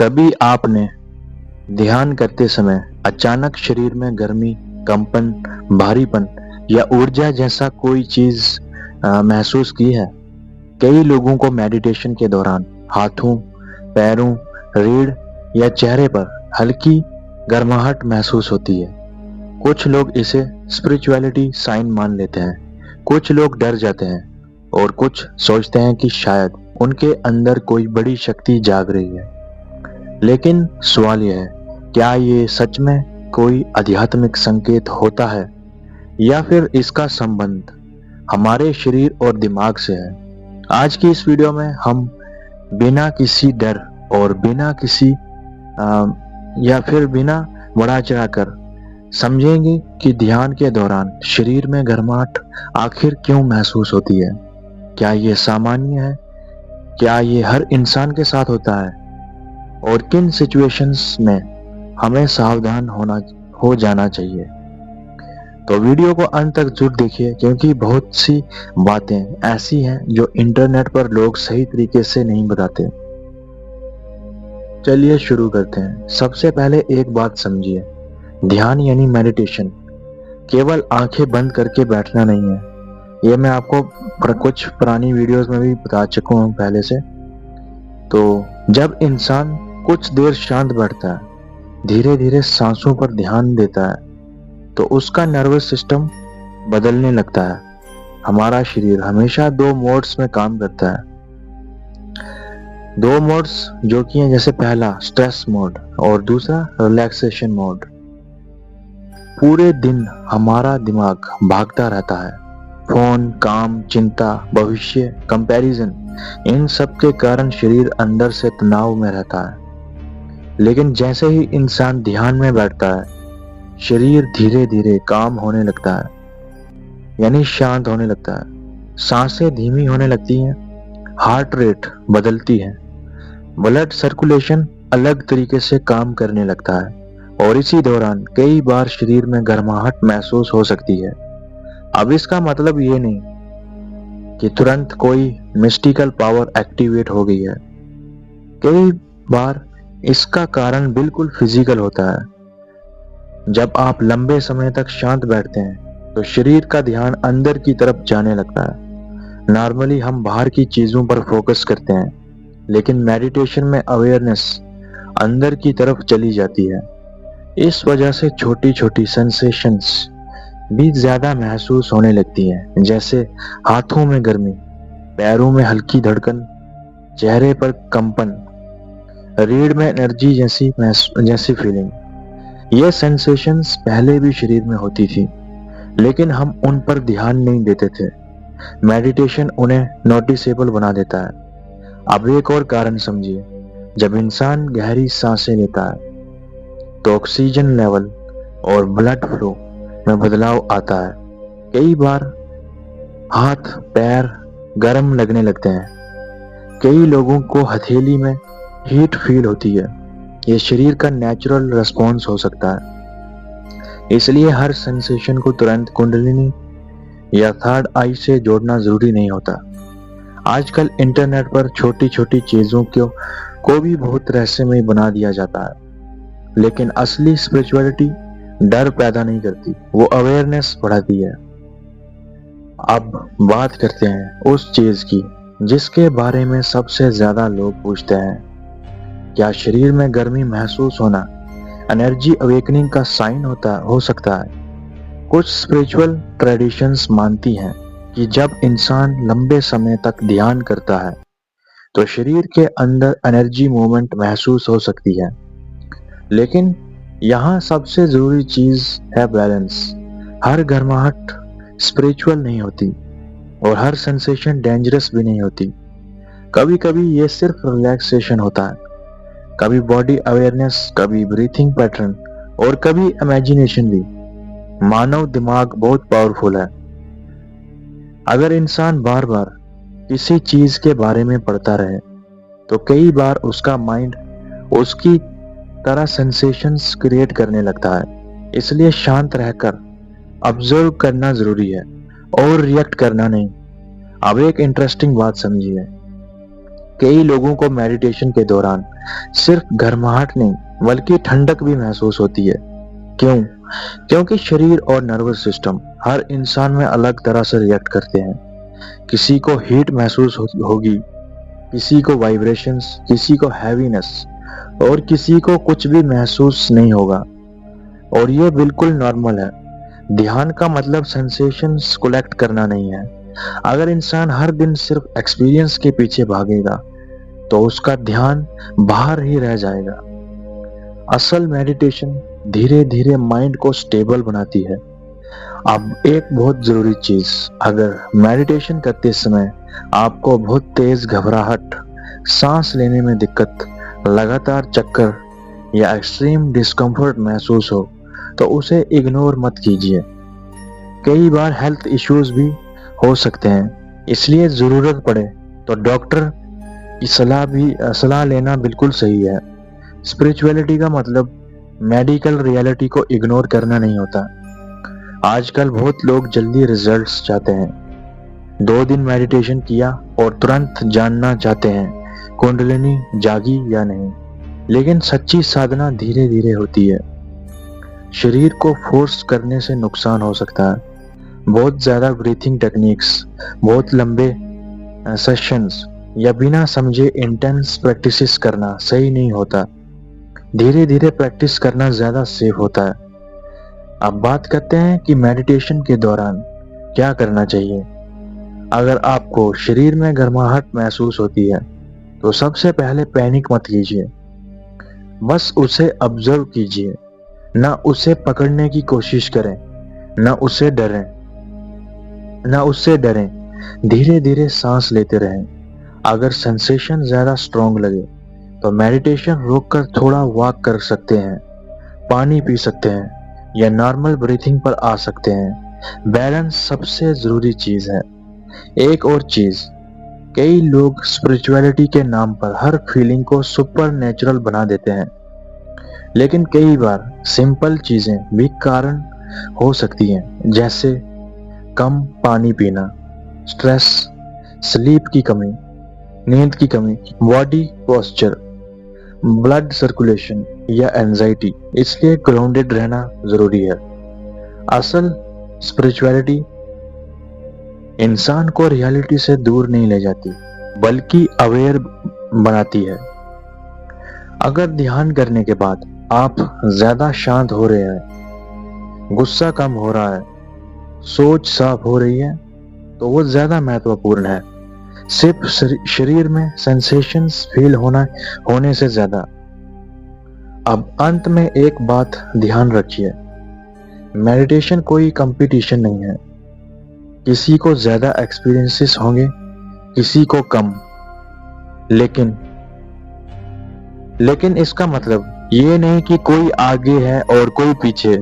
कभी आपने ध्यान करते समय अचानक शरीर में गर्मी, कंपन, भारीपन या ऊर्जा जैसा कोई चीज महसूस की है? कई लोगों को मेडिटेशन के दौरान हाथों, पैरों, रीढ़ या चेहरे पर हल्की गर्माहट महसूस होती है। कुछ लोग इसे स्पिरिचुअलिटी साइन मान लेते हैं, कुछ लोग डर जाते हैं और कुछ सोचते हैं कि शायद उनके अंदर कोई बड़ी शक्ति जाग रही है। लेकिन सवाल यह है, क्या ये सच में कोई आध्यात्मिक संकेत होता है या फिर इसका संबंध हमारे शरीर और दिमाग से है? आज की इस वीडियो में हम बिना किसी डर और बिना बढ़ा चढ़ाकर समझेंगे कि ध्यान के दौरान शरीर में गर्माहट आखिर क्यों महसूस होती है। क्या ये सामान्य है? क्या ये हर इंसान के साथ होता है? और किन सिचुएशंस में हमें सावधान हो जाना चाहिए? तो वीडियो को अंत तक जरूर देखिए, क्योंकि बहुत सी बातें ऐसी हैं जो इंटरनेट पर लोग सही तरीके से नहीं बताते। चलिए शुरू करते हैं। सबसे पहले एक बात समझिए, ध्यान यानी मेडिटेशन केवल आंखें बंद करके बैठना नहीं है। ये मैं आपको कुछ पुरानी वीडियोस में भी बता चुका हूँ पहले से। तो जब इंसान कुछ देर शांत बैठता है, धीरे धीरे सांसों पर ध्यान देता है, तो उसका नर्वस सिस्टम बदलने लगता है। हमारा शरीर हमेशा दो मोड्स में काम करता है। दो मोड्स जो कि हैं, जैसे पहला स्ट्रेस मोड और दूसरा रिलैक्सेशन मोड। पूरे दिन हमारा दिमाग भागता रहता है, फोन, काम, चिंता, भविष्य, कंपैरिजन, इन सब के कारण शरीर अंदर से तनाव में रहता है। लेकिन जैसे ही इंसान ध्यान में बैठता है, शरीर धीरे धीरे काम होने लगता है, यानी शांत होने लगता है। सांसें धीमी होने लगती हैं, हार्ट रेट बदलती है, ब्लड सर्कुलेशन अलग तरीके से काम करने लगता है और इसी दौरान कई बार शरीर में गर्माहट महसूस हो सकती है। अब इसका मतलब ये नहीं कि तुरंत कोई मिस्टिकल पावर एक्टिवेट हो गई है। कई बार इसका कारण बिल्कुल फिजिकल होता है। जब आप लंबे समय तक शांत बैठते हैं तो शरीर का ध्यान अंदर की तरफ जाने लगता है। नॉर्मली हम बाहर की चीजों पर फोकस करते हैं, लेकिन मेडिटेशन में अवेयरनेस अंदर की तरफ चली जाती है। इस वजह से छोटी छोटी सेंसेशंस भी ज्यादा महसूस होने लगती हैं, जैसे हाथों में गर्मी, पैरों में हल्की धड़कन, चेहरे पर कंपन, रीढ़ में एनर्जी जैसी फीलिंग। ये सेंसेशंस पहले भी शरीर में होती थी, लेकिन हम उन पर ध्यान नहीं देते थे। मेडिटेशन उन्हें नोटिसेबल बना देता है। अब एक और कारण समझिए, जब इंसान गहरी सांसें लेता है तो ऑक्सीजन लेवल और ब्लड फ्लो में बदलाव आता है। कई बार हाथ पैर गर्म लगने लगते हैं, कई लोगों को हथेली में हीट फील होती है। ये शरीर का नेचुरल रिस्पॉन्स हो सकता है। इसलिए हर सेंसेशन को तुरंत कुंडलिनी या थर्ड आई से जोड़ना जरूरी नहीं होता। आजकल इंटरनेट पर छोटी छोटी चीजों को भी बहुत रहस्यमय बना दिया जाता है, लेकिन असली स्पिरिचुअलिटी डर पैदा नहीं करती, वो अवेयरनेस बढ़ाती है। अब बात करते हैं उस चीज की जिसके बारे में सबसे ज्यादा लोग पूछते हैं। क्या शरीर में गर्मी महसूस होना एनर्जी अवेकनिंग का साइन हो सकता है? कुछ स्पिरिचुअल ट्रेडिशंस मानती हैं कि जब इंसान लंबे समय तक ध्यान करता है तो शरीर के अंदर एनर्जी मूवमेंट महसूस हो सकती है। लेकिन यहाँ सबसे जरूरी चीज है बैलेंस। हर गर्माहट स्पिरिचुअल नहीं होती और हर सेंसेशन डेंजरस भी नहीं होती। कभी कभी ये सिर्फ रिलैक्सेशन होता है, कभी बॉडी अवेयरनेस, कभी ब्रीथिंग पैटर्न और कभी इमेजिनेशन भी। मानव दिमाग बहुत पावरफुल है। अगर इंसान बार बार किसी चीज के बारे में पढ़ता रहे तो कई बार उसका माइंड उसकी तरह सेंसेशंस क्रिएट करने लगता है। इसलिए शांत रहकर ऑब्जर्व करना जरूरी है और रिएक्ट करना नहीं। अब एक इंटरेस्टिंग बात समझिए, कई लोगों को मेडिटेशन के दौरान सिर्फ गर्माहट नहीं बल्कि ठंडक भी महसूस होती है। क्यों? क्योंकि शरीर और नर्वस सिस्टम हर इंसान में अलग तरह से रिएक्ट करते हैं। किसी को हीट महसूस होगी, किसी को वाइब्रेशंस, किसी को हैवीनेस और किसी को कुछ भी महसूस नहीं होगा, और ये बिल्कुल नॉर्मल है। ध्यान का मतलब सेंसेशंस कलेक्ट करना नहीं है। अगर इंसान हर दिन सिर्फ एक्सपीरियंस के पीछे भागेगा तो उसका ध्यान बाहर ही रह जाएगा। असल मेडिटेशन धीरे धीरे माइंड को स्टेबल बनाती है। अब एक बहुत जरूरी चीज, अगर मेडिटेशन करते समय आपको बहुत तेज घबराहट, सांस लेने में दिक्कत, लगातार चक्कर या एक्सट्रीम डिस्कम्फर्ट महसूस हो तो उसे इग्नोर मत कीजिए। कई बार हेल्थ इश्यूज भी हो सकते हैं, इसलिए जरूरत पड़े तो डॉक्टर की सलाह लेना बिल्कुल सही है। स्पिरिचुअलिटी का मतलब मेडिकल रियलिटी को इग्नोर करना नहीं होता। आजकल बहुत लोग जल्दी रिजल्ट्स चाहते हैं। 2 दिन मेडिटेशन किया और तुरंत जानना चाहते हैं कुंडलिनी जागी या नहीं, लेकिन सच्ची साधना धीरे धीरे होती है। शरीर को फोर्स करने से नुकसान हो सकता है। बहुत ज्यादा ब्रीथिंग टेक्निक्स, बहुत लंबे सेशंस या बिना समझे इंटेंस प्रैक्टिसेस करना सही नहीं होता। धीरे धीरे प्रैक्टिस करना ज्यादा सेफ होता है। अब बात करते हैं कि मेडिटेशन के दौरान क्या करना चाहिए। अगर आपको शरीर में गर्माहट महसूस होती है तो सबसे पहले पैनिक मत कीजिए, बस उसे ऑब्जर्व कीजिए। ना उसे पकड़ने की कोशिश करें, ना उससे डरें। धीरे धीरे सांस लेते रहें। अगर सेंसेशन ज्यादा स्ट्रॉन्ग लगे तो मेडिटेशन रोककर थोड़ा वॉक कर सकते हैं, पानी पी सकते हैं या नॉर्मल ब्रीथिंग पर आ सकते हैं। बैलेंस सबसे जरूरी चीज है। एक और चीज, कई लोग स्पिरिचुअलिटी के नाम पर हर फीलिंग को सुपर नेचुरल बना देते हैं, लेकिन कई बार सिंपल चीजें भी कारण हो सकती हैं, जैसे कम पानी पीना, स्ट्रेस, स्लीप की कमी, नींद की कमी, बॉडी पोस्चर, ब्लड सर्कुलेशन या एंजाइटी। इसलिए ग्राउंडेड रहना जरूरी है। असल स्पिरिचुअलिटी इंसान को रियलिटी से दूर नहीं ले जाती, बल्कि अवेयर बनाती है। अगर ध्यान करने के बाद आप ज्यादा शांत हो रहे हैं, गुस्सा कम हो रहा है, सोच साफ हो रही है, तो वो ज्यादा महत्वपूर्ण है, सिर्फ शरीर में सेंसेशंस फील होने से ज्यादा। अब अंत में एक बात ध्यान रखिए, मेडिटेशन कोई कंपटीशन नहीं है। किसी को ज्यादा एक्सपीरियंसेस होंगे, किसी को कम, लेकिन इसका मतलब ये नहीं कि कोई आगे है और कोई पीछे।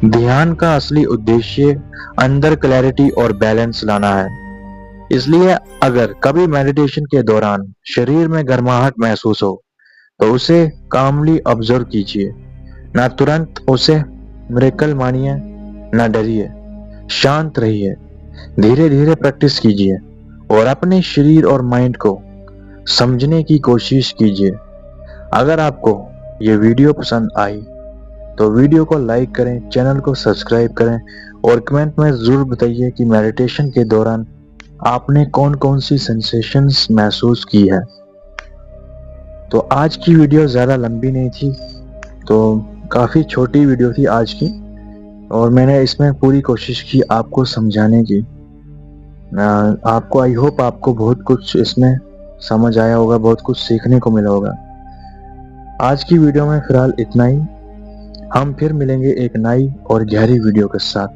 ध्यान का असली उद्देश्य अंदर क्लैरिटी और बैलेंस लाना है। इसलिए अगर कभी मेडिटेशन के दौरान शरीर में गर्माहट महसूस हो तो उसे कामली ऑब्जर्व कीजिए। ना तुरंत उसे मिरेकल मानिए, ना डरिए, शांत रहिए। धीरे धीरे प्रैक्टिस कीजिए और अपने शरीर और माइंड को समझने की कोशिश कीजिए। अगर आपको ये वीडियो पसंद आई तो वीडियो को लाइक करें, चैनल को सब्सक्राइब करें और कमेंट में जरूर बताइए कि मेडिटेशन के दौरान आपने कौन कौन सी सेंसेशंस महसूस की है। तो आज की वीडियो ज़्यादा लंबी नहीं थी, तो काफ़ी छोटी वीडियो थी आज की, और मैंने इसमें पूरी कोशिश की आपको समझाने की। आपको आई होप आपको बहुत कुछ इसमें समझ आया होगा, बहुत कुछ सीखने को मिला होगा। आज की वीडियो में फिलहाल इतना ही। हम फिर मिलेंगे एक नई और गहरी वीडियो के साथ।